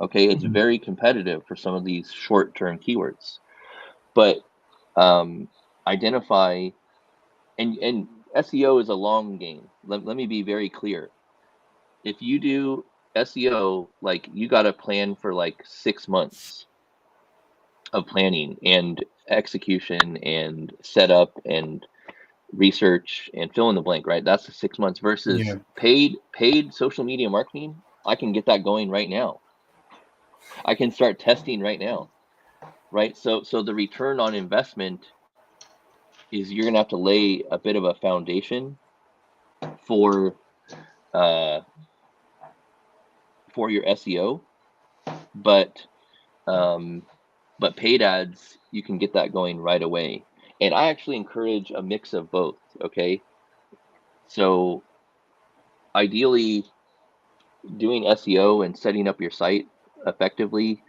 Okay, it's very competitive for some of these short-term keywords, but identify, and SEO is a long game. Let me be very clear. If you do SEO, like, you got to plan for like 6 months of planning and execution and setup and research and fill in the blank, right? That's the 6 months versus Yeah. paid social media marketing. I can get that going right now. I can start testing right now, right? So the return on investment is you're gonna have to lay a bit of a foundation for uh, your SEO, but um, paid ads, you can get that going right away. And I actually encourage a mix of both. Okay, so ideally, doing SEO and setting up your site effectively,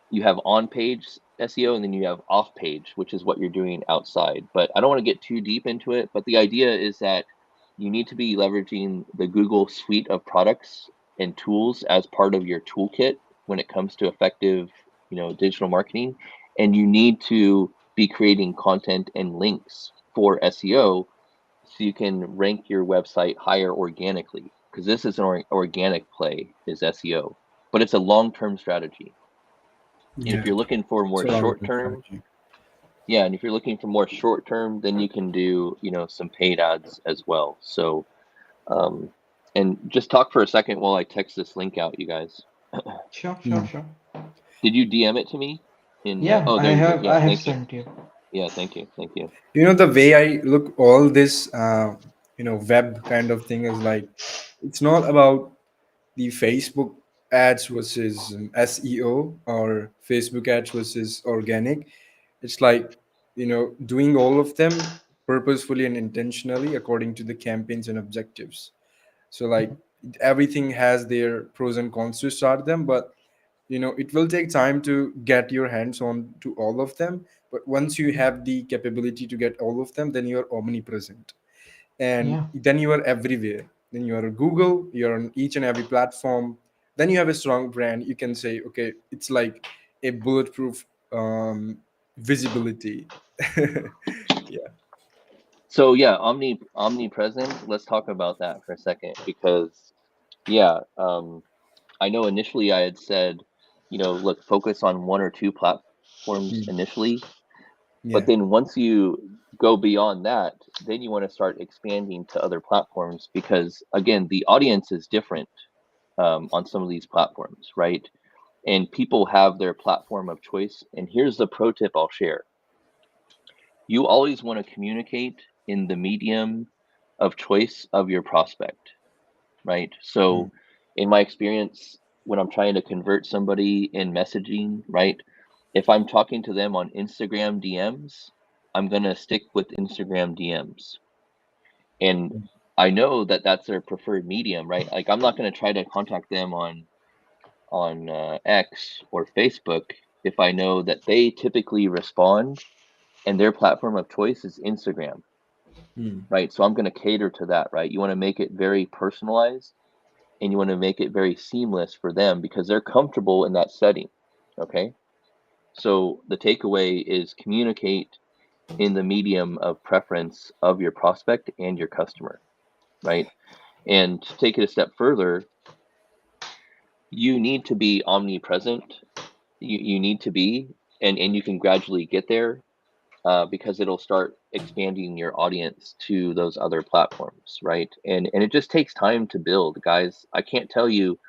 you have on-page SEO and then you have off-page, which is what you're doing outside. But I don't want to get too deep into it. But the idea is that you need to be leveraging the Google suite of products and tools as part of your toolkit when it comes to effective, digital marketing. And you need to be creating content and links for SEO so you can rank your website higher organically, because this is an organic play, is SEO, but it's a long-term strategy. And if Yeah. you're looking for It's more a long-term short-term, strategy. yeah, and if you're looking for more short-term, then you can do, some paid ads as well. So, um, and just talk for a second while I text this link out, you guys. Sure, sure, Hmm. sure. Did you DM it to me? Yeah, Oh, I there you go. have Yeah, I have thank you. sent you. Yeah, thank you. Thank you. The way I look all this, web kind of thing is like, it's not about the Facebook ads versus SEO or Facebook ads versus organic. It's like, doing all of them purposefully and intentionally according to the campaigns and objectives. So like, everything has their pros and cons to start them, but it will take time to get your hands on to all of them. But once you have the capability to get all of them, then you're omnipresent, and Yeah, then you are everywhere. Then you are on Google, you're on each and every platform. Then you have a strong brand. You can say, okay, it's like a bulletproof visibility. Yeah. So yeah, omnipresent. Let's talk about that for a second because yeah, I know initially I had said, look, focus on one or two platforms Hmm. initially, but Yeah. then once you go beyond that, then you want to start expanding to other platforms because again, the audience is different on some of these platforms, right? And people have their platform of choice. And here's the pro tip I'll share. You always want to communicate in the medium of choice of your prospect, right? Hmm. So, in my experience, when I'm trying to convert somebody in messaging, right? If I'm talking to them on Instagram DMs, I'm going to stick with Instagram DMs. And I know that that's their preferred medium, right? Like I'm not going to try to contact them on X or Facebook if I know that they typically respond and their platform of choice is Instagram, Hmm. right? So I'm going to cater to that, right? You want to make it very personalized and you want to make it very seamless for them because they're comfortable in that setting. Okay. So the takeaway is communicate in the medium of preference of your prospect and your customer, right? And to take it a step further, you need to be omnipresent. You need to be, and you can gradually get there because it'll start expanding your audience to those other platforms, right? And it just takes time to build, guys. I can't tell you,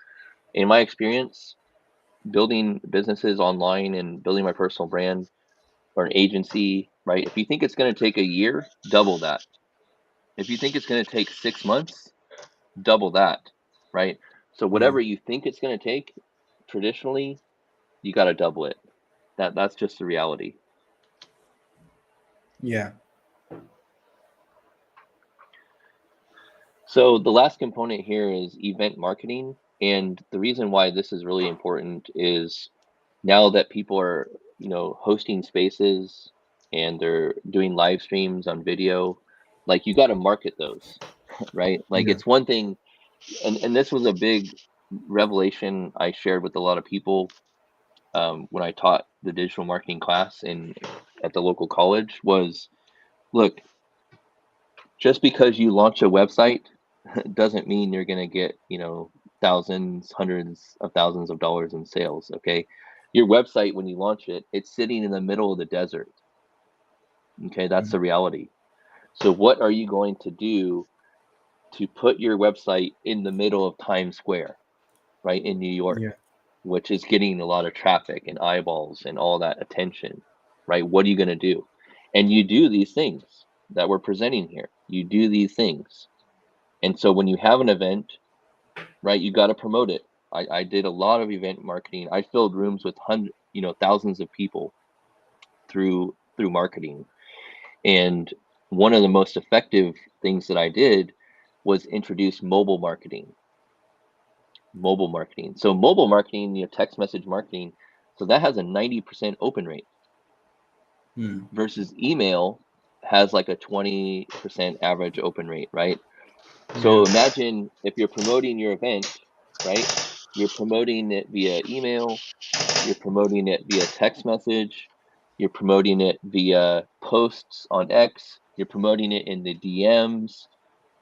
in my experience, building businesses online and building my personal brand or an agency, right? If you think it's going to take a year, double that. If you think it's going to take 6 months, double that, right? So Yeah. whatever you think it's going to take, traditionally, you got to double it. That's just the reality. Yeah. So the last component here is event marketing. And the reason why this is really important is now that people are, hosting spaces and they're doing live streams on video, like you got to market those, right? Like Yeah. it's one thing, and this was a big revelation I shared with a lot of people when I taught the digital marketing class at the local college was, look, just because you launch a website doesn't mean you're going to get, thousands, hundreds of thousands of dollars in sales. Okay. Your website, when you launch it, it's sitting in the middle of the desert. Okay. That's the reality. So what are you going to do to put your website in the middle of Times Square, right, in New York, Yeah. which is getting a lot of traffic and eyeballs and all that attention, right? What are you going to do? And you do these things that we're presenting here. You do these things. And so when you have an event, right, you got to promote it. I did a lot of event marketing. I filled rooms with thousands of people through marketing. And one of the most effective things that I did was introduce mobile marketing. So mobile marketing, text message marketing, so that has a 90% open rate versus email has like a 20% average open rate, right? So Yeah. imagine if you're promoting your event, right? You're promoting it via email, you're promoting it via text message, you're promoting it via posts on X, you're promoting it in the DMs,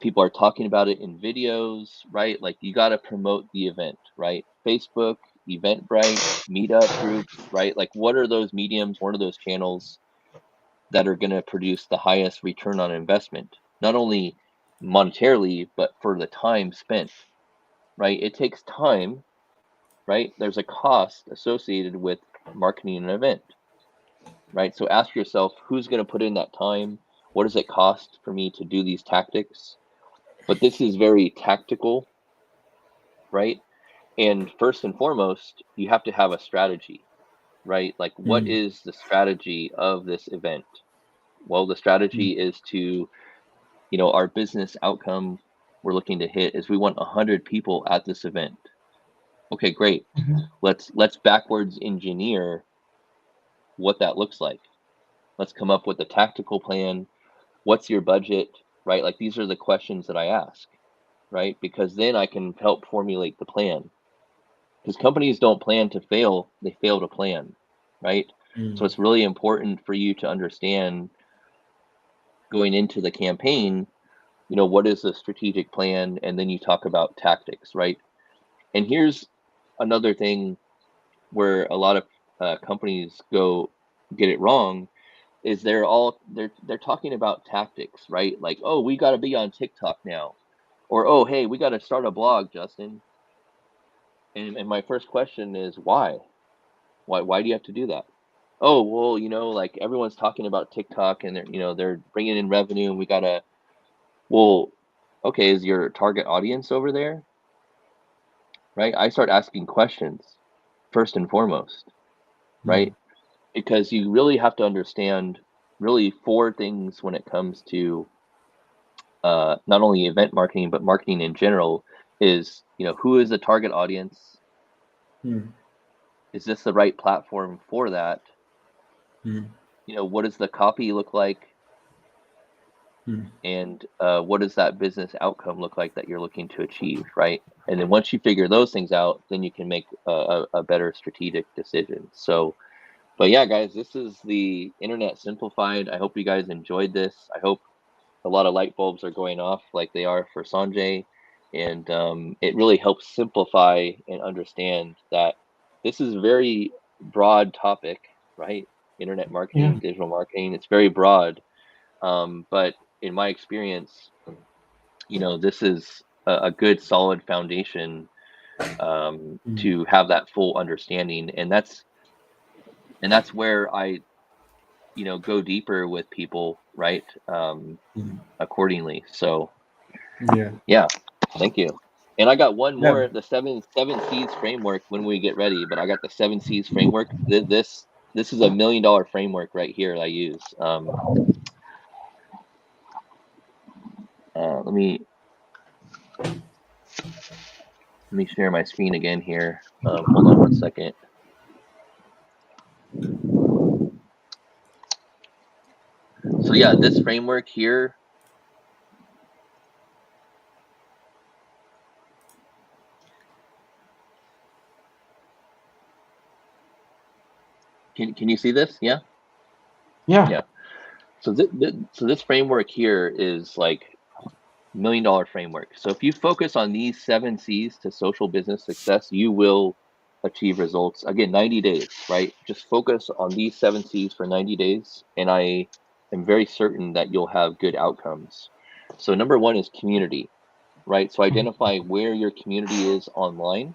people are talking about it in videos, right? Like you got to promote the event, right? Facebook, Eventbrite, meetup groups, right? Like what are those mediums? What are those channels that are going to produce the highest return on investment? Not only monetarily, but for the time spent, right? It takes time, right? There's a cost associated with marketing an event, right? So ask yourself, who's going to put in that time? What does it cost for me to do these tactics? But this is very tactical, right? And first and foremost, you have to have a strategy, right? Like, what is the strategy of this event? Well, the strategy is to, our business outcome we're looking to hit is we want 100 people at this event. Okay, great. Let's backwards engineer what that looks like. Let's come up with a tactical plan. What's your budget, right? Like these are the questions that I ask, right? Because then I can help formulate the plan. Because companies don't plan to fail, they fail to plan, right? So it's really important for you to understand going into the campaign, what is the strategic plan? And then you talk about tactics, right? And here's another thing where a lot of companies get it wrong is they're talking about tactics, right? Like, oh, we got to be on TikTok now, or oh, hey, we got to start a blog, Justin. And my first question is why? Why do you have to do that? Oh, well, like everyone's talking about TikTok and they're bringing in revenue and we gotta. Well, okay, is your target audience over there? Right? I start asking questions first and foremost, right? Because you really have to understand really four things when it comes to not only event marketing but marketing in general. Is who is the target audience? Is this the right platform for that? What does the copy look like? And what does that business outcome look like that you're looking to achieve, right? And then once you figure those things out, then you can make a better strategic decision. So, but yeah, guys, this is the Internet Simplified. I hope you guys enjoyed this. I hope a lot of light bulbs are going off like they are for Sanjay. And it really helps simplify and understand that this is a very broad topic, right? Internet marketing, digital marketing, it's very broad. But in my experience, this is a good solid foundation to have that full understanding. And that's where I, go deeper with people, right? Accordingly. So yeah, thank you. And I got one Yeah. more, the seven C's framework when we get ready, but I got the 7 C's framework. This is $1 million framework right here that I use. Let me share my screen again here. Hold on one second. So yeah, this framework here, Can you see this? Yeah. Yeah. Yeah. So this framework here is like $1 million framework. So if you focus on these 7 C's to social business success, you will achieve results. Again, 90 days, right? Just focus on these 7 C's for 90 days, and I am very certain that you'll have good outcomes. So number 1 is community, right? So identify where your community is online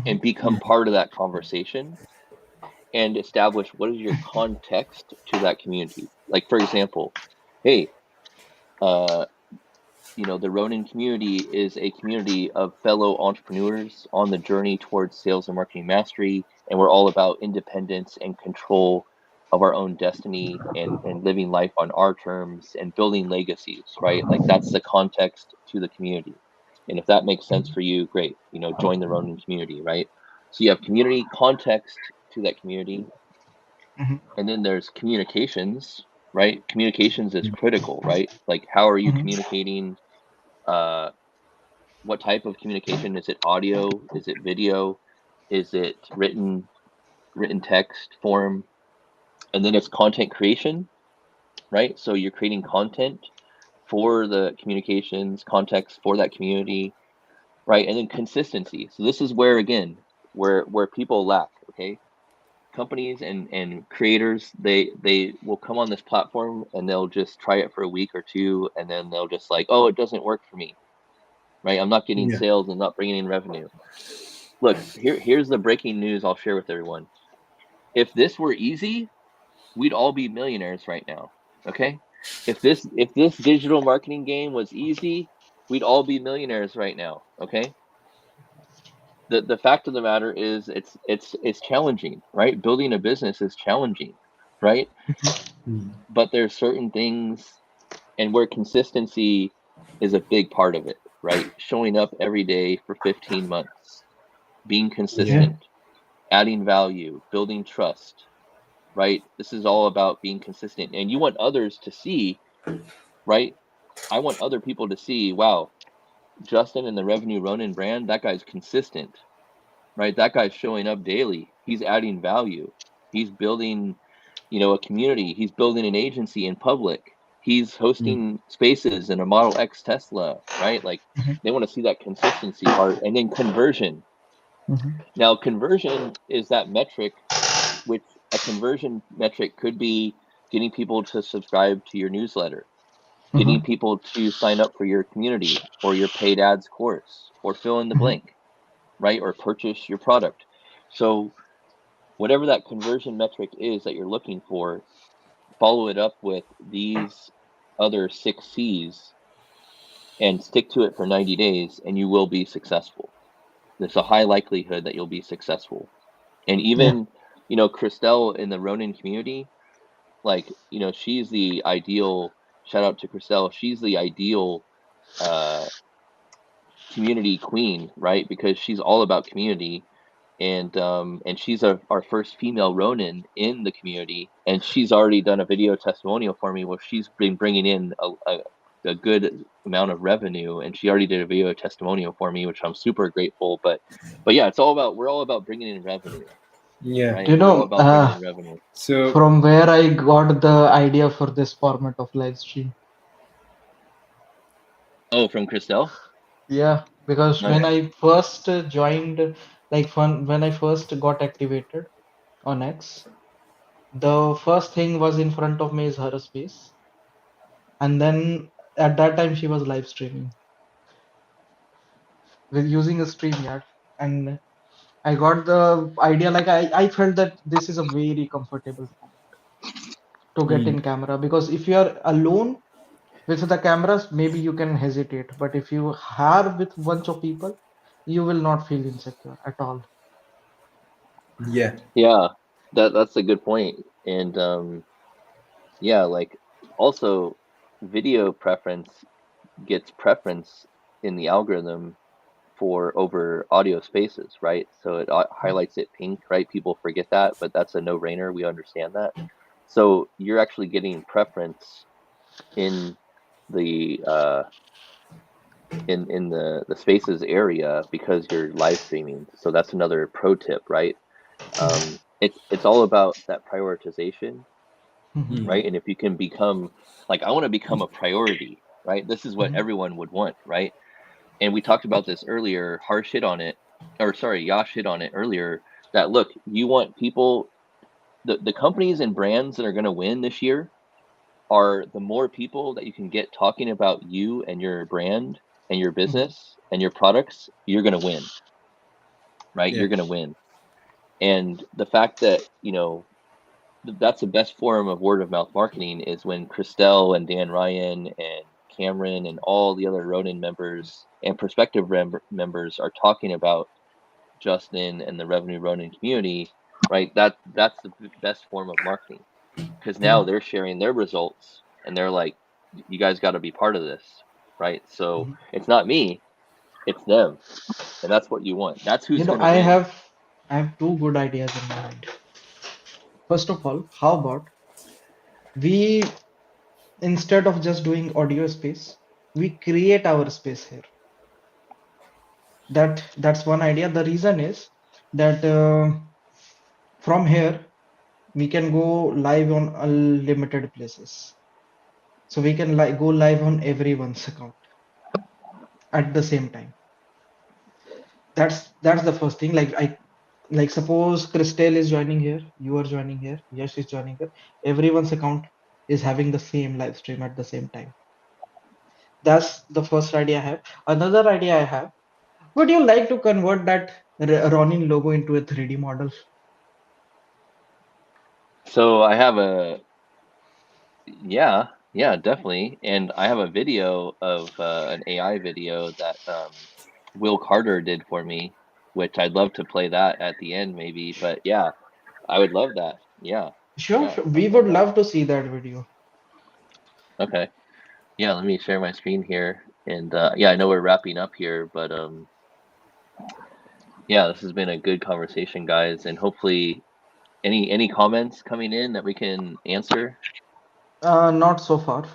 and become part of that conversation and establish what is your context to that community. Like, for example, hey, uh, the Ronin community is a community of fellow entrepreneurs on the journey towards sales and marketing mastery, and we're all about independence and control of our own destiny and living life on our terms and building legacies, right? Like that's the context to the community. And if that makes sense for you, great. Join the Ronin community, right? So you have community context to that community, and then there's communications, right? Communications is critical, right? Like how are you communicating? uh, what type of communication? Is it audio? Is it video? Is it written text form? And then it's content creation, right? So you're creating content for the communications context for that community, right? And then consistency. So this is where again where people lack. Okay, companies and creators, they will come on this platform and they'll just try it for a week or two, and then they'll just like, oh, it doesn't work for me, right? I'm not getting Yeah. sales and not bringing in revenue. Look, here's the breaking news I'll share with everyone. If this were easy, we'd all be millionaires right now. Okay? If this digital marketing game was easy, we'd all be millionaires right now. Okay? The fact of the matter is it's challenging, right? Building a business is challenging, right? But there's certain things, and where consistency is a big part of it, right? Showing up every day for 15 months, being Yeah. consistent, adding value, building trust, right? This is all about being consistent. And you want others to see, right? I want other people to see, wow, Justin and the Revenue Ronin brand, that guy's consistent, right? That guy's showing up daily. He's adding value. He's building, a community. He's building an agency in public. He's hosting spaces in a Model X Tesla, right? Like they want to see that consistency part. And then conversion. Now, conversion is that metric, which a conversion metric could be getting people to subscribe to your newsletter, getting people to sign up for your community or your paid ads course, or fill in the blank, right? Or purchase your product. So whatever that conversion metric is that you're looking for, follow it up with these other 6 C's and stick to it for 90 days and you will be successful. There's a high likelihood that you'll be successful. And even, Christelle in the Ronin community, like, she's the ideal, shout out to Christelle, she's the ideal uh, community queen, right? Because she's all about community. And she's our first female Ronin in the community, and she's already done a video testimonial for me where she's been bringing in a good amount of revenue, and she already did a video testimonial for me, which I'm super grateful. But yeah, we're all about bringing in revenue, Yeah. You right? We're all know, about bringing in revenue. So from where I got the idea for this format of live stream. Oh, from Christelle? Yeah, because Nice. when I first joined, when I first got activated on X, the first thing was in front of me is her space, and then at that time she was live streaming with using a StreamYard, and I got the idea. I felt that this is a very comfortable format to get in camera, because if you are alone with the cameras, maybe you can hesitate, but if you are with bunch of people, you will not feel insecure at all. yeah. Yeah, that's a good point. And yeah, like also video preference gets preference in the algorithm for over audio spaces, right? So it highlights it pink, right? People forget that, but that's a no-brainer. We understand that. So you're actually getting preference in the in the spaces area because you're live streaming. So that's another pro tip, right? It's all about that prioritization, Mhm. right? And if you can become like, I want to become a priority, right? This is what Mhm. everyone would want, right? And we talked about this earlier. Harsh hit on it, or sorry, Yash hit on it earlier. That look, you want people, the companies and brands that are going to win this year are the more people that you can get talking about you and your brand and your Mhm. business and your products. You're going to win, right? Yeah. You're going to win. And the fact that, that's the best form of word of mouth marketing is when Christelle and Dan Ryan and Cameron and all the other Ronin members and prospective members are talking about Justin and the Revenue Ronin community, right? That's the best form of marketing, because now Mhm. they're sharing their results and they're like, you guys got to be part of this, right? So Mhm. it's not me, it's them, and that's what you want. That's You who's know, going to win. I have two good ideas in my mind. First of all, how about we, instead of just doing audio space, we create our space here. That's one idea. The reason is that from here we can go live on unlimited places. So we can go live on everyone's account at the same time. That's the first thing. Like suppose Christelle is joining here, you are joining here, Yash is joining here. Everyone's account is having the same live stream at the same time. That's the first idea I have. Another idea I have. Would you like to convert that Ronin logo into a 3D model? So I have a Yeah, yeah, definitely. And I have a video of an AI video that Will Carter did for me, which I'd love to play that at the end maybe. But yeah, I would love that. Yeah, Sure, yeah, sure. I'd We love would that. love to see that video. Okay. Yeah, let me share my screen here. And yeah, I know we're wrapping up here, but yeah, this has been a good conversation, guys. And hopefully any comments coming in that we can answer. Not so far.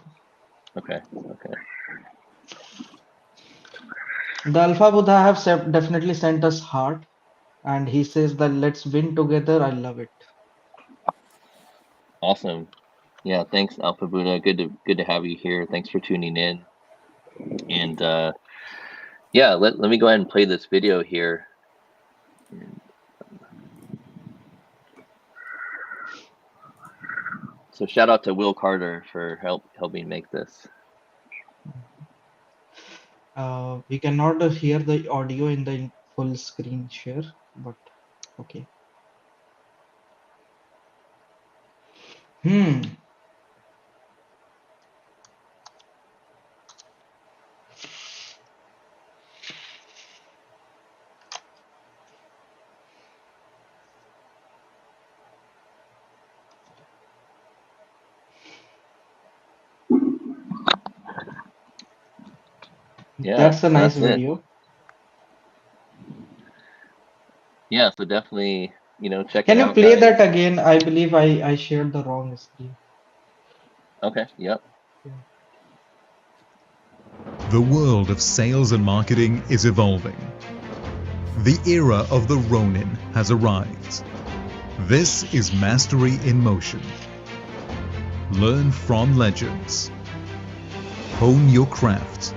Okay, okay. The Alpha Buddha have definitely sent us heart, and he says that let's win together. I love it. Awesome. Yeah, thanks, Alpha Buddha. Good to have you here. Thanks for tuning in. And yeah, let me go ahead and play this video here. And so shout out to Will Carter for helping make this. We cannot hear the audio in the full screen share, but okay. Hmm. Yeah, That's a so nice that's it. video. Yeah, so definitely, check it Can you out, play that guys. again? I believe I shared the wrong screen. Okay, yep. Yeah. The world of sales and marketing is evolving. The era of the Ronin has arrived. This is Mastery in Motion. Learn from legends. Hone your craft.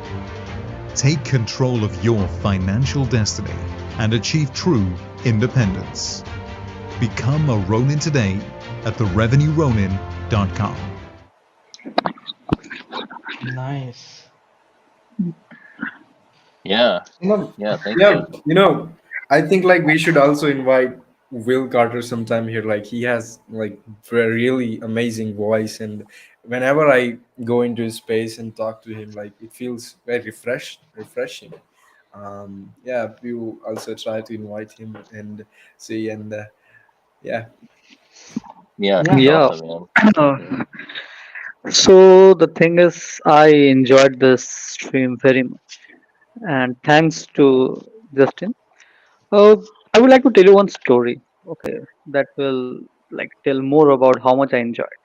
Take control of your financial destiny and achieve true independence. Become a Ronin today at therevenueronin.com. Nice. Yeah, You know, yeah, thank Yeah, you. I think like we should also invite Will Carter sometime here. Like he has like really amazing voice, and whenever I go into his space and talk to him, like it feels very refreshing. Yeah, we will also try to invite him and see, and yeah, Yeah, he's yeah. Yeah. awesome, man. Uh, Yeah. so the thing is, I enjoyed this stream very much, and thanks to Justin. Uh, I would like to tell you one story. Okay, that will like tell more about how much I enjoyed.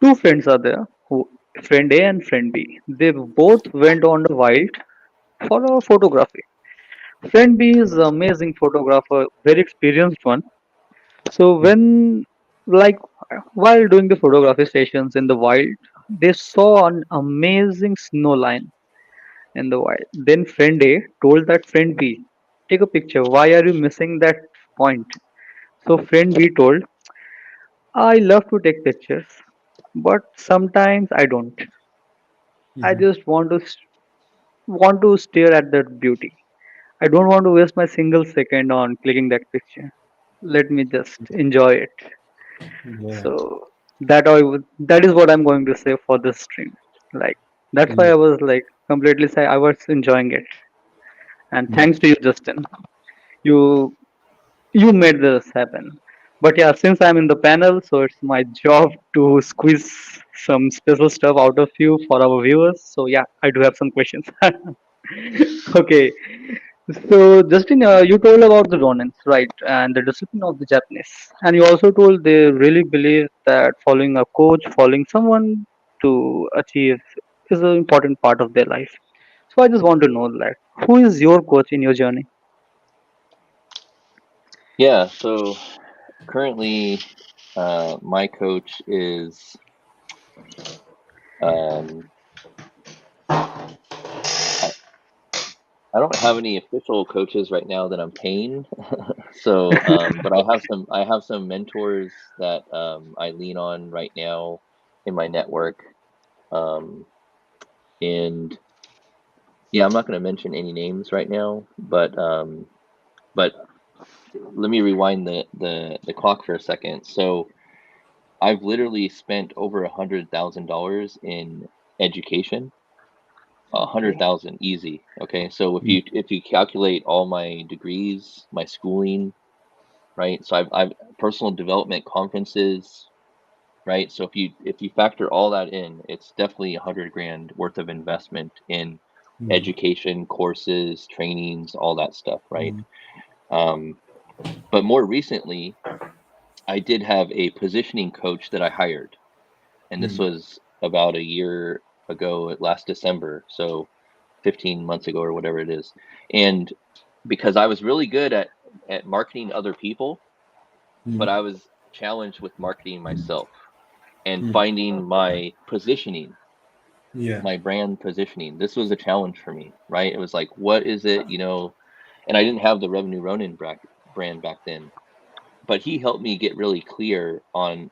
Two friends are there, who friend A and friend B. They both went on the wild for a photography. Friend B is an amazing photographer, very experienced one. So when, like, while doing the photography sessions in the wild, they saw an amazing snow line in the wild. Then friend A told that friend B, take a picture. Why are you missing that point? So friend B told, I love to take pictures, but sometimes I don't. I Mhm. just want to stare at that beauty. I don't want to waste my single second on clicking that picture. Let me just enjoy it. Yeah. So that is what I'm going to say for this stream. Like that's why Yeah. I was like completely say I was enjoying it. And Yeah. thanks to you, Justin. You you made this happen. But yeah, since I'm in the panel, so it's my job to squeeze some special stuff out of you for our viewers. So yeah, I do have some questions. Okay, so Justin, you told about the Ronins, right, and the discipline of the Japanese, and you also told they really believe that following a coach, following someone to achieve is an important part of their life. So I just want to know that who is your coach in your journey? Yeah, so currently, my coach is, um, I, I don't have any official coaches right now that I'm paying. So, but I have some mentors that I lean on right now in my network. Um, and yeah, I'm not going to mention any names right now, but let me rewind the clock for a second. So I've literally spent over $100,000 in education. A hundred Okay. thousand easy. Okay, so Mm. if you calculate all my degrees, my schooling, right? So I've personal development conferences, right? So if you factor all that in, it's definitely 100 grand worth of investment in Mm. education, courses, trainings, all that stuff, right? Mm. Um, but more recently, I did have a positioning coach that I hired, and this Mm. was about a year ago, last December, so 15 months ago or whatever it is. And because I was really good at marketing other people, but Mm. I was challenged with marketing myself and Mm. finding my positioning, Yeah. my brand positioning. This was a challenge for me, right? It was like, what is it, and I didn't have the Revenue Ronin brand back then, but he helped me get really clear on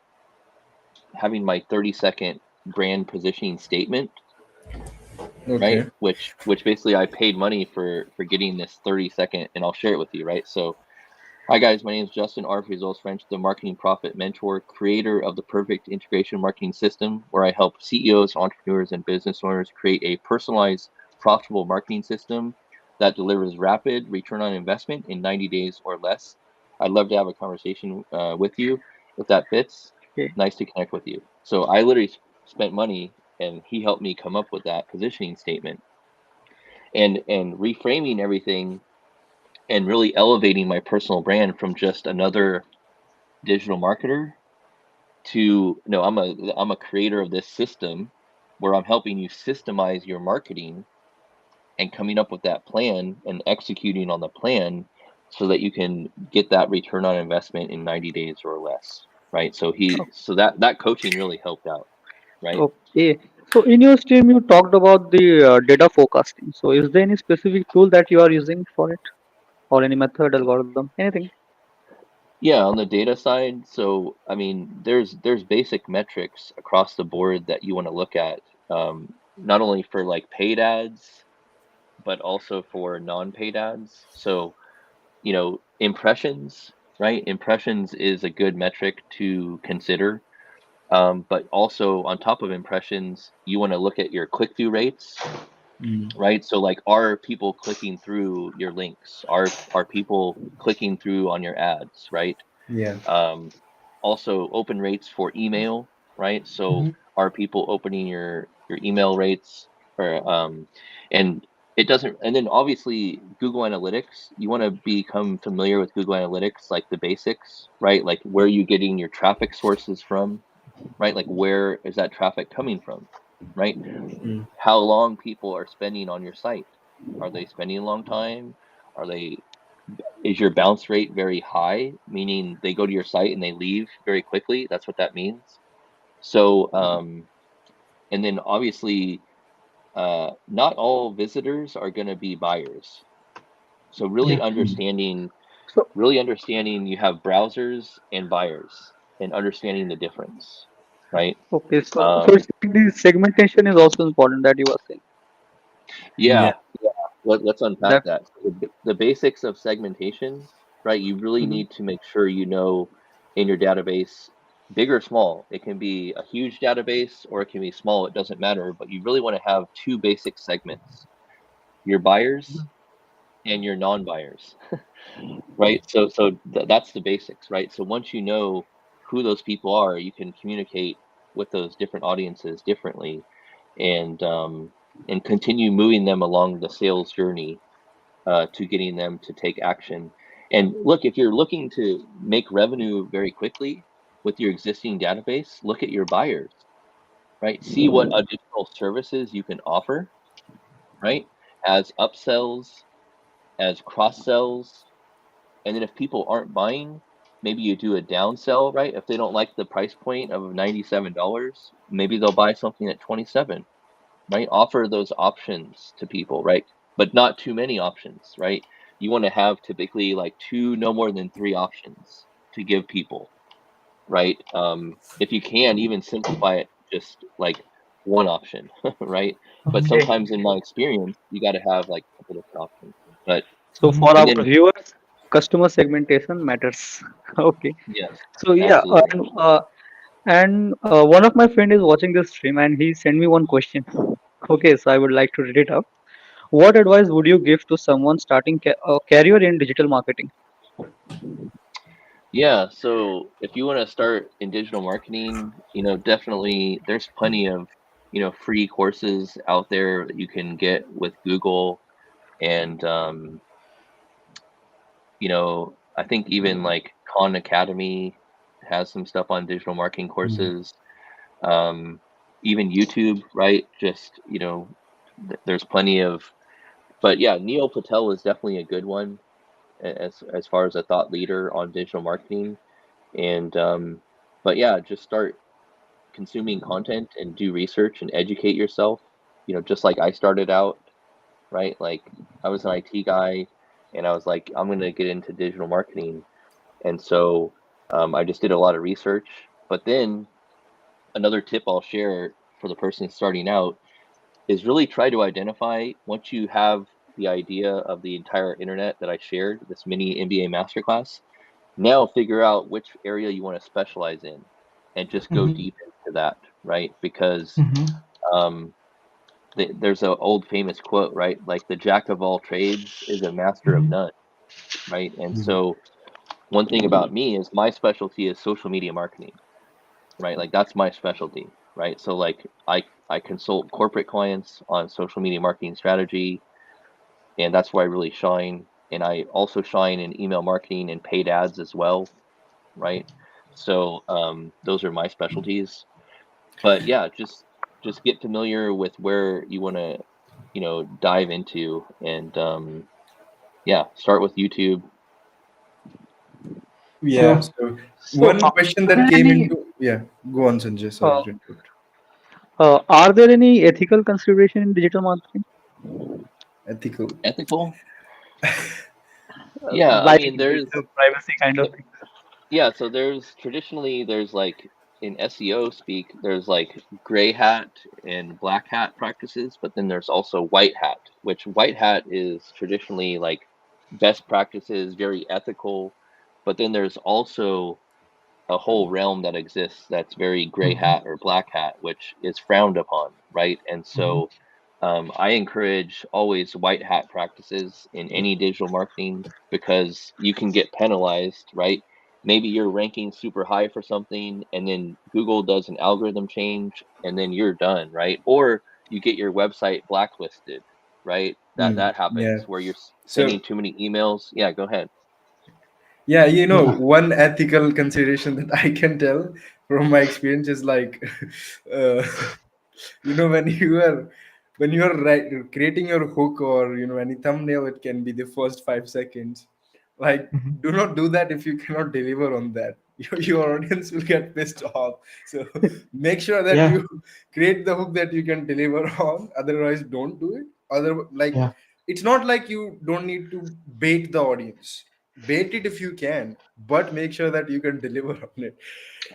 having my 30-second brand positioning statement, right? Okay. Which basically I paid money for getting this 30-second, and I'll share it with you, right? So, hi guys, my name is Justin R. Results French, the marketing profit mentor, creator of the perfect integration marketing system, where I help CEOs, entrepreneurs, and business owners create a personalized, profitable marketing system that delivers rapid return on investment in 90 days or less. I'd love to have a conversation with you if that fits. Okay. Nice to connect with you. So I literally spent money, and he helped me come up with that positioning statement and reframing everything and really elevating my personal brand from just another digital marketer to no, I'm a creator of this system where I'm helping you systemize your marketing and coming up with that plan and executing on the plan so that you can get that return on investment in 90 days or less, right? So that coaching really helped out, right? Okay. So in your stream, you talked about the data forecasting. So is there any specific tool that you are using for it, or any method, algorithm, anything? Yeah, on the data side, so I mean, there's basic metrics across the board that you want to look at, not only for like paid ads, but also for non-paid ads. So, impressions, right? Impressions is a good metric to consider. But also on top of impressions, you want to look at your click-through rates, Mm. right? So like, are people clicking through your links? Are people clicking through on your ads, right? Yeah. Um, Also open rates for email, right? So Hmm. are people opening your email rates or and it doesn't, and then obviously Google Analytics, you want to become familiar with Google Analytics, like the basics, right? Like where are you getting your traffic sources from, right? Like where is that traffic coming from, right? Mm. How long people are spending on your site. Are they spending a long time? Are they Is your bounce rate very high, meaning they go to your site and they leave very quickly? That's what that means. So, and then obviously, not all visitors are going to be buyers. So Yeah. So really understanding you have browsers and buyers and understanding the difference, right? okay, so Um, it's like the segmentation is also important that you are saying. Yeah. yeah, let's unpack That that. So the basics of segmentation, right? You really mhm. need to make sure you know in your database, big or small. It can be a huge database or it can be small. It doesn't matter, but you really want to have two basic segments: your buyers and your non-buyers, right? That's the basics, right? So once you know who those people are, you can communicate with those different audiences differently, and continue moving them along the sales journey to getting them to take action. And look, if you're looking to make revenue very quickly with your existing database, look at your buyers, right? See what additional services you can offer, right? As upsells, as cross sells, and then if people aren't buying, maybe you do a downsell, right? If they don't like the price point of $97, maybe they'll buy something at 27, right? Offer those options to people, right? But not too many options, right? You want to have typically like two, no more than three options to give people, right? If you can, even simplify it just like one option, right? But Okay. sometimes in my experience, you got to have like a couple different options. But So for and our then viewers, customer segmentation matters. Okay. yes, So yeah, absolutely. one of my friend is watching this stream and he sent me one question. Okay, so I would like to read it out. What advice would you give to someone starting a career in digital marketing? Yeah, so if you want to start in digital marketing, definitely there's plenty of, free courses out there that you can get with Google and I think even like Khan Academy has some stuff on digital marketing Yeah. courses. Um, Even YouTube, right? Just, there's plenty of, but yeah, Neil Patel is definitely a good one as far as a thought leader on digital marketing. And but yeah, just start consuming content and do research and educate yourself. Just like I started out, right? Like I was an IT guy and I was like, I'm gonna get into digital marketing. And so I just did a lot of research. But then another tip I'll share for the person starting out is really try to identify once you have the idea of the entire internet that I shared, this mini MBA masterclass. Now figure out which area you want to specialize in and just go Mm-hmm. deep into that, right? Because Mm-hmm. um, there's an old famous quote, right? Like the jack of all trades is a master of Mm-hmm. none, right? And Mhm. so one thing about me is my specialty is social media marketing, right? Like that's my specialty, right? So like I consult corporate clients on social media marketing strategy, and that's where I really shine. And I also shine in email marketing and paid ads as well, right? So those are my specialties. But yeah, just get familiar with where you want to, dive into, and yeah, start with YouTube. Yeah. Sure. So So one question are that there came any into, yeah, go on, Sanjay. Sorry uh, to interrupt. are there any ethical consideration in digital marketing? Ethical. Ethical? Yeah, I Like mean, data privacy kind of th- thing. yeah, so there's like in SEO speak, there's like gray hat and black hat practices, but then there's also white hat, which white hat is traditionally like best practices, very ethical, but then there's also a whole realm that exists that's very gray Mm-hmm. hat or black hat, which is frowned upon, right? And Mm-hmm. so I encourage always white hat practices in any digital marketing because you can get penalized, right? Maybe you're ranking super high for something and then Google does an algorithm change and then you're done, right? Or you get your website blacklisted, right? That Yeah. happens where you're So sending too many emails. Yeah, go ahead. yeah, Yeah. one ethical consideration that I can tell from my experience is like, uh, when you are creating your hook or any thumbnail, it can be the first 5 seconds. Like, Mhm. do not do that if you cannot deliver on that. Your audience will get pissed off. So make sure that Yeah, you create the hook that you can deliver on. Otherwise, don't do it. Other like yeah. it's not like you don't need to bait the audience. Bait it if you can, but make sure that you can deliver on it.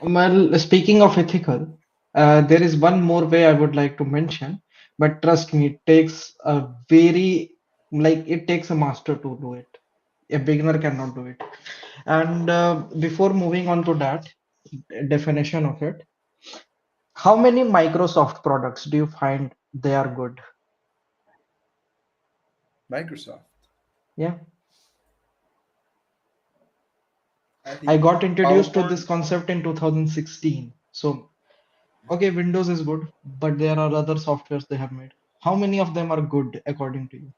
Well, speaking of ethical, there is one more way I would like to mention, but trust me, it takes a very, like, it takes a master to do it. A beginner cannot do it. And before moving on to that definition of it, how many Microsoft products do you find they are good? Microsoft. Yeah, I I think got introduced to this PowerPoint. concept in 2016. So, okay, Windows is good, but there are other softwares they have made. How many of them are good according to you?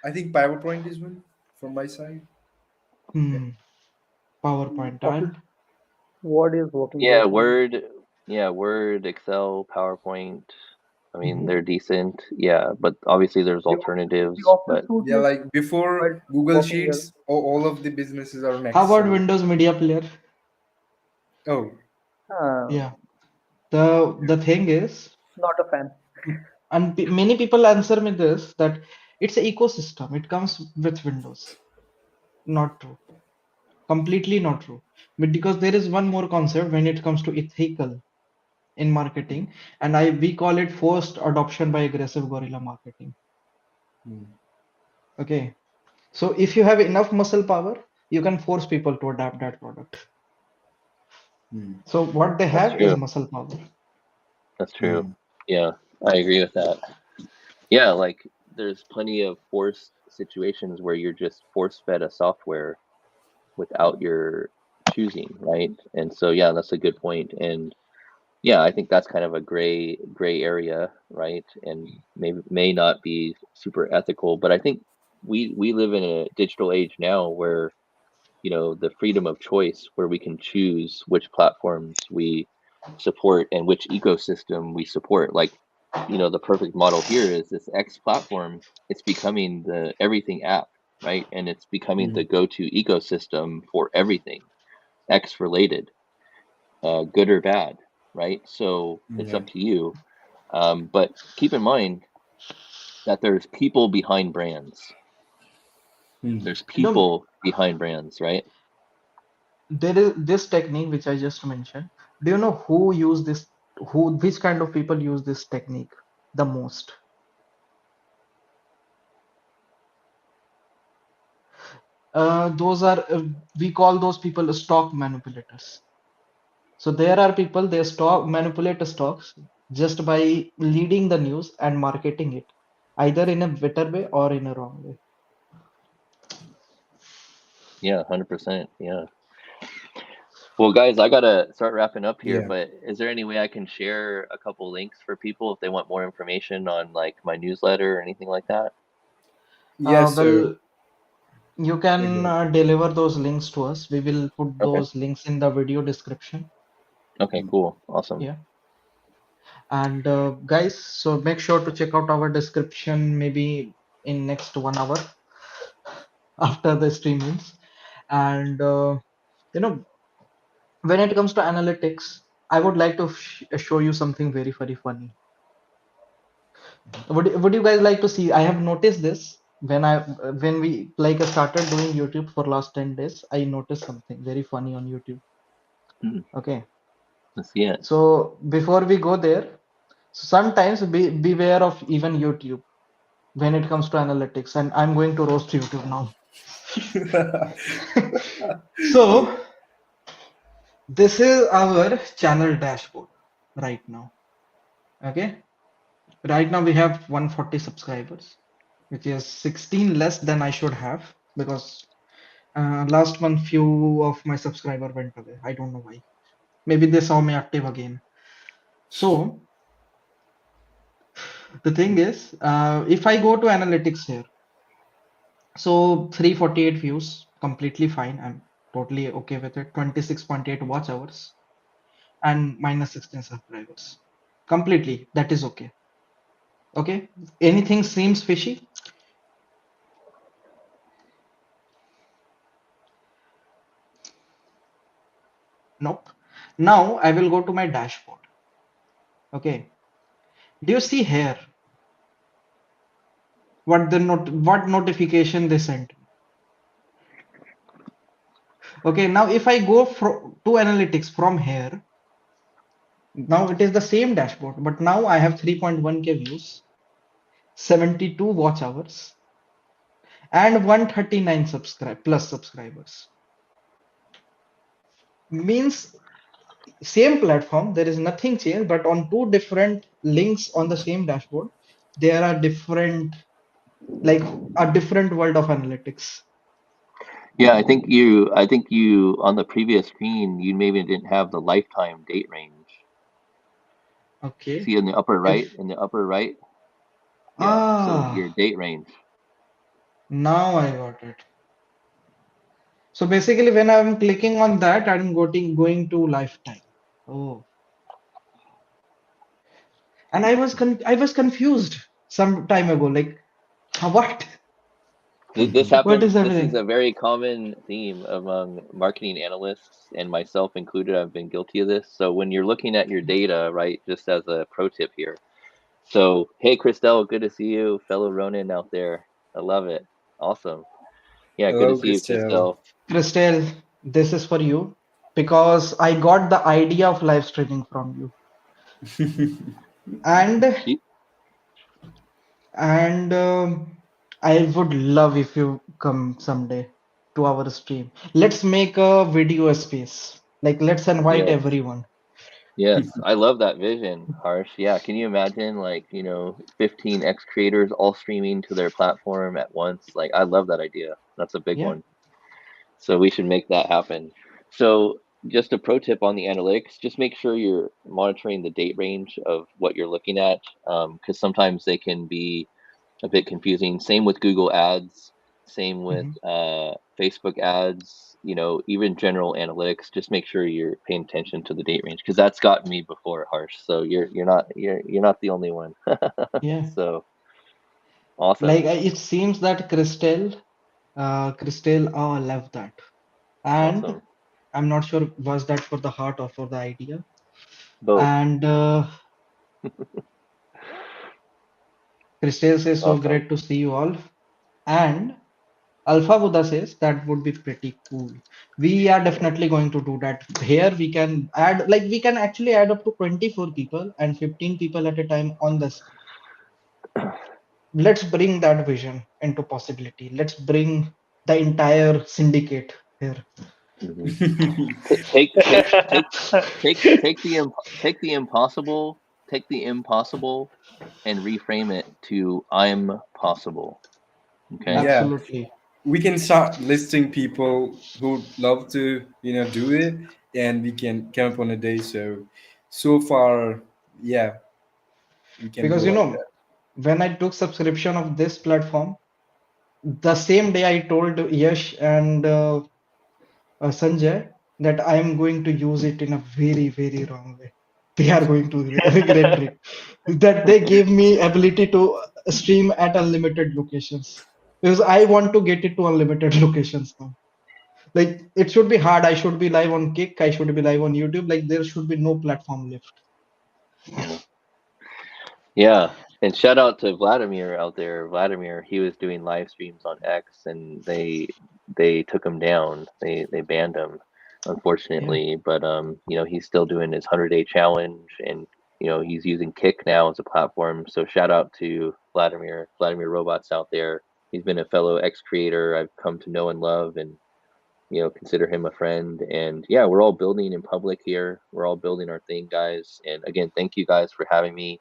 I think PowerPoint is one from my side. Yeah. Hmm, PowerPoint Office and Word is working Yeah, great for me. Word, yeah, Word, Excel, PowerPoint. I mean, mhm. they're decent. Yeah, but obviously there's The alternatives, Office but suite Yeah, is like before quite Google working well. Sheets, all of the businesses are on How about Excel. Windows Media Player? Oh, Yeah, Um, the thing is, Not a fan. and many people answer me this that it's an ecosystem. It comes with Windows. Not true. Completely not true. But because there is one more concept when it comes to ethical in marketing, and I we call it forced adoption by aggressive guerrilla marketing. hmm, Okay. So if you have enough muscle power, you can force people to adapt that product. hmm, So what they that's have is true. muscle power. That's true. hmm, Yeah, I agree with that. Yeah, like there's plenty of forced situations where you're just force fed a software without your choosing, right? And so yeah, that's a good point. And yeah, I think that's kind of a gray area, right? And maybe may not be super ethical, but I think we live in a digital age now where, the freedom of choice where we can choose which platforms we support and which ecosystem we support. Like, the perfect model here is this X platform. It's becoming the everything app, right? And it's becoming hmm. the go-to ecosystem for everything X related, good or bad, right? So it's Yeah. up to you. But keep in mind that there's people behind brands. Hmm. There's You know, people behind brands, right? there is this technique which I just mentioned. Do you know who use this? Which kind of people use this technique the most? Those are we call those people stock manipulators. So there are people they stock manipulate stocks just by leading the news and marketing it, either in a better way or in a wrong way. Yeah, 100%. Yeah. Well, guys, I gotta start wrapping up here, Yeah. but is there any way I can share a couple links for people if they want more information on like my newsletter or anything like that? Yes, sir. Well, you Yeah, can go ahead. deliver those links to us. We will put Okay. those links in the video description. Okay, Hmm. cool. Awesome. Yeah. And guys, so make sure to check out our description maybe in next 1 hour after the stream ends. And you know, when it comes to analytics, I would like to show you something very, very funny. Would you guys like to see? I have noticed this when we like started doing YouTube for last 10 days. I noticed something very funny on YouTube. Hmm, Okay, let's see it. so before we go there, sometimes beware of even YouTube when it comes to analytics, and I'm going to roast YouTube now. So this is our channel dashboard right now. Okay, right now we have 140 subscribers, which is 16 less than I should have because last month few of my subscriber went away. I don't know why. Maybe they saw me active again. So the thing is, if I go to analytics here, so 348 views, completely fine. I'm totally okay with it. 26.8 watch hours and minus 16 subscribers. Completely, that is okay. Okay. Anything seems fishy? Nope. Now I will go to my dashboard. Okay. Do you see here what notification they sent me? Okay. Now if I go to analytics from here, now it is the same dashboard, but now I have 3.1K views, 72 watch hours, and 139 subscribers. Means same platform, there is nothing changed, but on two different links on the same dashboard, there are different, like a different world of analytics. Yeah, I think you on the previous screen, you maybe didn't have the lifetime date range. Okay. See If in the upper right? Yeah, so your ah, date range. now I got it. So basically, when I'm clicking on that, I'm going to lifetime. Oh, and I was confused some time ago. Like, what? This What happens, is this is happening? a very common theme among marketing analysts and myself included. I've been guilty of this. So when you're looking at your data, right, just as a pro tip here. So, hey, Christelle, good to see you, fellow Ronin out there. I love it. Awesome. Yeah, good to Hello, see you, Christelle. Christelle. Christelle, this is for you because I got the idea of live streaming from you. And You- I would love if you come someday to our stream. Let's make a video space. Like let's invite Yes, everyone. yes, I love that vision, Harsh. Yeah, can you imagine, like, 15 X creators all streaming to their platform at once? Like, I love that idea. That's a big Yeah. one. So we should make that happen. So just a pro tip on the analytics, just make sure you're monitoring the date range of what you're looking at, because sometimes they can be a bit confusing. Same with Google Ads, same with Mhm. Facebook ads, even general analytics. Just make sure you're paying attention to the date range because that's gotten me before, Harsh. So you're not the only one. Yeah. So awesome, Like it seems that Christelle, oh, I love that. And awesome. I'm not sure was that for the heart or for the idea. Both, And Christelle says, so awesome. great to see you all. And Alpha Buddha says that would be pretty cool. We are Yeah. definitely going to do that. Here we can add, like we can actually add up to 24 people and 15 people at a time on the screen. Let's bring that vision into possibility. Let's bring the entire syndicate here. hmm Take take take take the impossible, and reframe it to I'm possible. Okay? Yeah, Absolutely. we can start listing people who'd love to, do it, and we can come up on a day. So far, yeah, we can Because go like that. when I took subscription of this platform, the same day I told Yash and Sanjay that I am going to use it in a very, very wrong way. They are going to regret it. That they gave me ability to stream at unlimited locations because I want to get it to unlimited locations now. Like it should be hard. I should be live on Kick. I should be live on YouTube. Like there should be no platform left. Yeah. Yeah. And shout out to Vladimir out there. Vladimir, he was doing live streams on X and they took him down. They banned him, Yeah. unfortunately. But he's still doing his 100-day challenge and he's using Kick now as a platform. So shout out to Vladimir Robots out there. He's been a fellow X creator I've come to know and love and consider him a friend. And yeah, we're all building in public here. We're all building our thing, guys. And again, thank you guys for having me.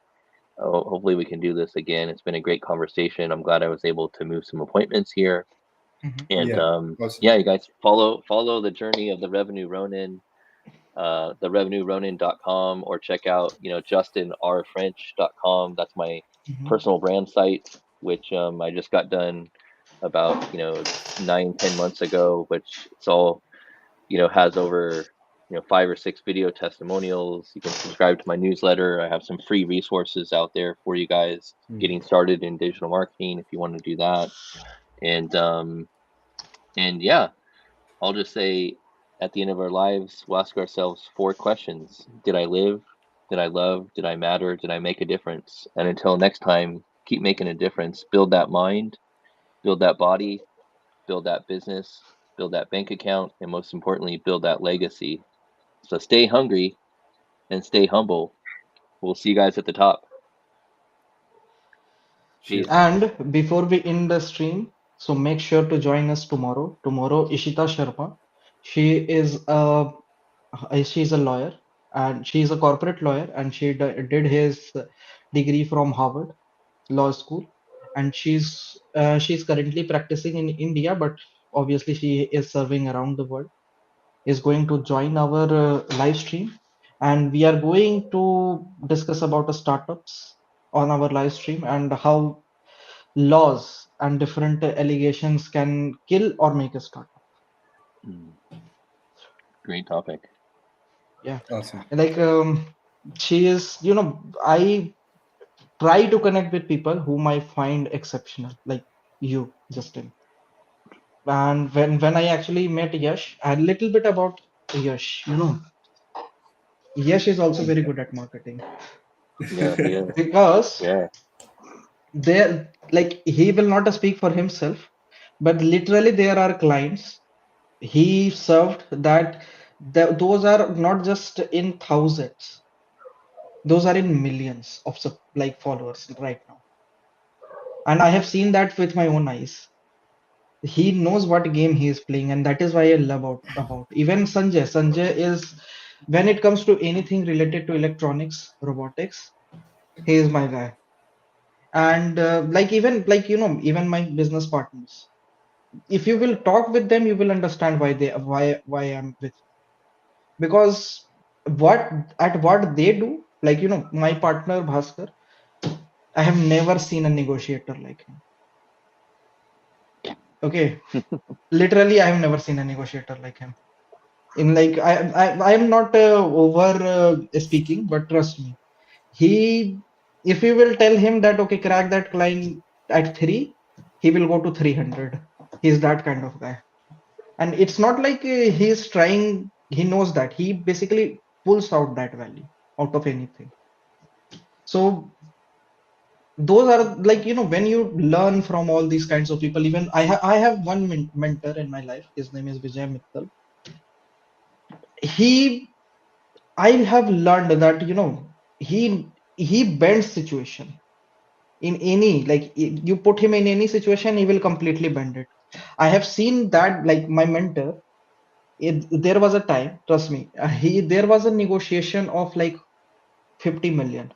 Hopefully we can do this again. It's been a great conversation. I'm glad I was able to move some appointments here. Mhm. And Yeah, awesome. yeah, you guys follow the journey of the Revenue Ronin, therevenueronin.com, or check out, justinrfrench.com. That's my Mhm. personal brand site, which I just got done about, 9-10 months ago, which it's all has over 5 or 6 video testimonials. You can subscribe to my newsletter. I have some free resources out there for you guys getting started in digital marketing if you want to do that. And yeah, I'll just say At the end of our lives, we'll ask ourselves four questions. Did I live? Did I love? Did I matter? Did I make a difference? And until next time, keep making a difference. Build that mind, build that body, build that business, build that bank account, and most importantly, build that legacy. So stay hungry and stay humble. We'll see you guys at the top. Sure. Peace. And before we end the stream, so make sure to join us tomorrow. Tomorrow, Ishita Sharma. She is a she's a lawyer and she's a corporate lawyer and did his degree from Harvard Law School, and she's currently practicing in India, but obviously she is serving around the world. Is going to join our live stream, and we are going to discuss about the startups on our live stream and how laws and different allegations can kill or make a startup. Mm, great topic. Yeah, Awesome. like she is, I try to connect with people whom I find exceptional, like you, Justin. And when I actually met Yash, a little bit about Yash, Yash is also very good at marketing Yeah, he is. because Yeah. there, like he will not speak for himself, but literally there are clients he served that those are not just in thousands, those are in millions of like followers right now, and I have seen that with my own eyes. He knows what game he is playing, and that is why I love about even Sanjay is, when it comes to anything related to electronics, robotics, he is my guy. And like even like even my business partners, if you will talk with them, you will understand why I'm with, because what what they do, like my partner Bhaskar, I have never seen a negotiator like him. Okay, literally I have never seen a negotiator like him. In like I am not over speaking, but trust me, he, if you will tell him that okay, crack that client at 3, he will go to 300. He's that kind of guy. And it's not like he's trying, he knows that he basically pulls out that value out of anything. So those are like when you learn from all these kinds of people. Even I have one mentor in my life, his name is Vijay Mittal. He, I have learned that he bends situation in any, like you put him in any situation, he will completely bend it. I have seen that, like my mentor, there was a time, trust me, there was a negotiation of like 50 million.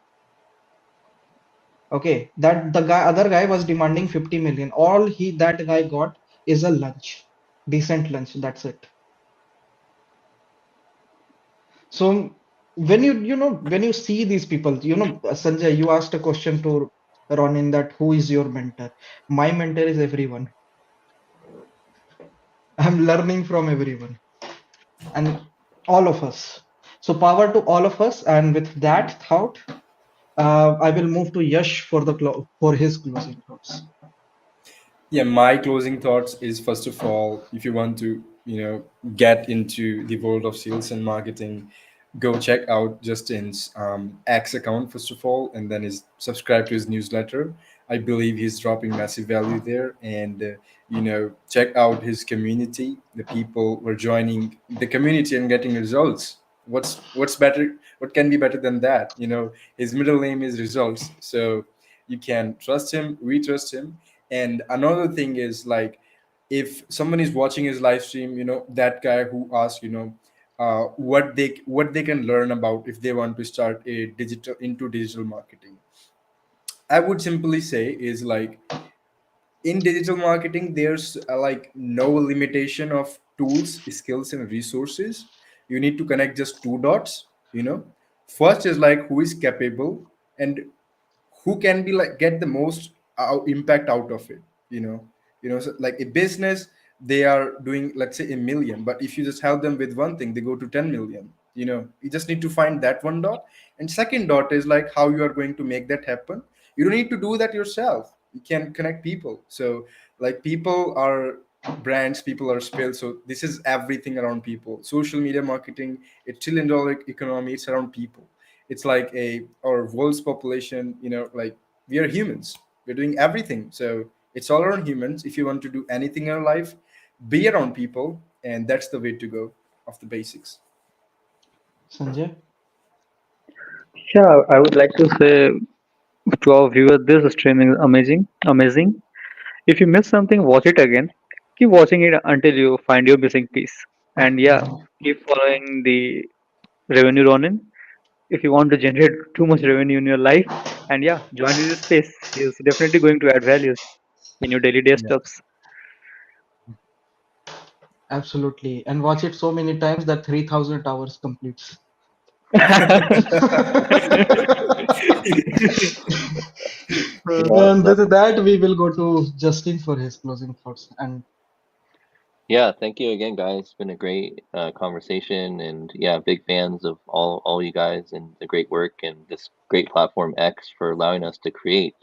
Okay, that the other guy was demanding 50 million. All that guy got is a lunch, decent lunch. That's it. So when when you see these people, Sanjay, you asked a question to Ronin that who is your mentor? My mentor is everyone. I'm learning from everyone and all of us. So power to all of us. And with that thought, I will move to Yash for for his closing thoughts. Yeah, my closing thoughts is, first of all, if you want to, get into the world of sales and marketing, go check out Justin's X account first of all, and then subscribe to his newsletter. I believe he's dropping massive value there, and check out his community. The people were joining the community and getting results. What's better? What can be better than that? His middle name is Results, so you can trust him, we trust him. And another thing is, like, if someone is watching his live stream, that guy who asked, what they can learn about if they want to start a digital marketing, I would simply say is like, in digital marketing there's like no limitation of tools, skills, and resources. You need to connect just two dots. First is like, who is capable, and who can be like get the most impact out of it. So like a business, they are doing, let's say, 1 million, but if you just help them with one thing, they go to 10 million. You just need to find that one dot. And second dot is like, how you are going to make that happen. You don't need to do that yourself, you can connect people. So like, people are brands, people are spilled. So this is everything around people. Social media marketing, $1 trillion economy, it's around people. It's like our world's population, like we are humans, we're doing everything. So it's all around humans. If you want to do anything in your life, be around people, and that's the way to go of the basics. Sanjay? Yeah, I would like to say to our viewers, this streaming is amazing, amazing. If you miss something, watch it again. Keep watching it until you find your missing piece. And yeah, keep following the revenue Ronin if you want to generate too much revenue in your life. And yeah, join this space. He's definitely going to add values in your daily day Yeah. stuffs. Absolutely. And watch it so many times that 3,000 hours completes. Yeah, And with definitely. that, we will go to Justin for his closing thoughts. And Yeah, thank you again, guys. It's been a great conversation, and yeah, big fans of all you guys and the great work and this great platform X for allowing us to create.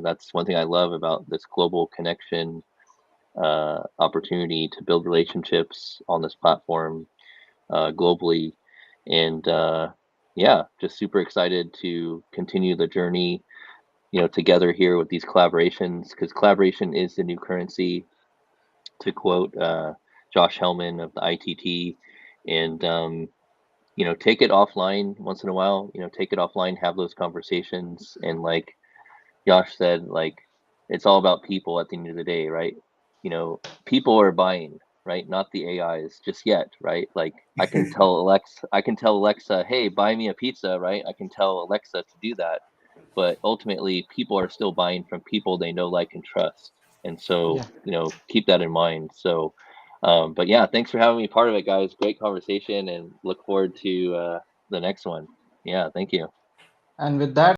That's one thing I love about this global connection opportunity to build relationships on this platform globally, and yeah, just super excited to continue the journey, together here with these collaborations because collaboration is the new currency to quote Josh Hellman of the ITT, and take it offline once in a while. Take it offline, have those conversations, and like Josh said, like it's all about people at the end of the day, right? People are buying, right? Not the AIs just yet, right? Like I can tell Alexa, hey, buy me a pizza, right? I can tell Alexa to do that, but ultimately people are still buying from people they know, like, and trust. And so, yeah, keep that in mind. So, but yeah, thanks for having me part of it, guys. Great conversation, and look forward to the next one. Yeah, thank you. and with that,